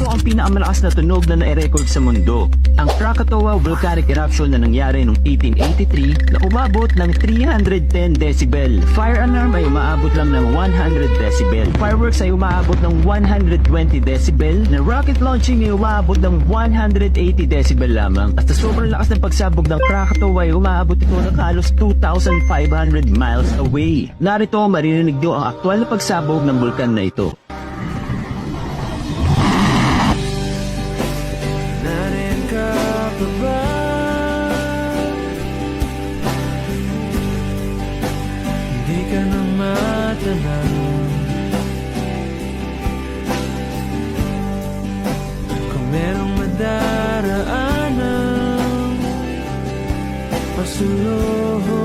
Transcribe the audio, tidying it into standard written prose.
ito ang pinakamalakas na tunog na na-record sa mundo. Ang Krakatoa volcanic eruption na nangyari noong 1883 na umabot ng 310 decibel. Fire alarm ay umaabot lang ng 100 decibel. Fireworks ay umaabot ng 120 decibel. Na rocket launching ay umaabot ng 180 decibel lamang. At sa sobrang lakas ng pagsabog ng Krakatoa ay umaabot ito ng halos 2,500 miles away. Narito maririnig nyo ang aktwal na pagsabog ng bulkan na ito. Narin ka pa ba? Hindi ka na matanaw. Kung merong madaraanan, pasulong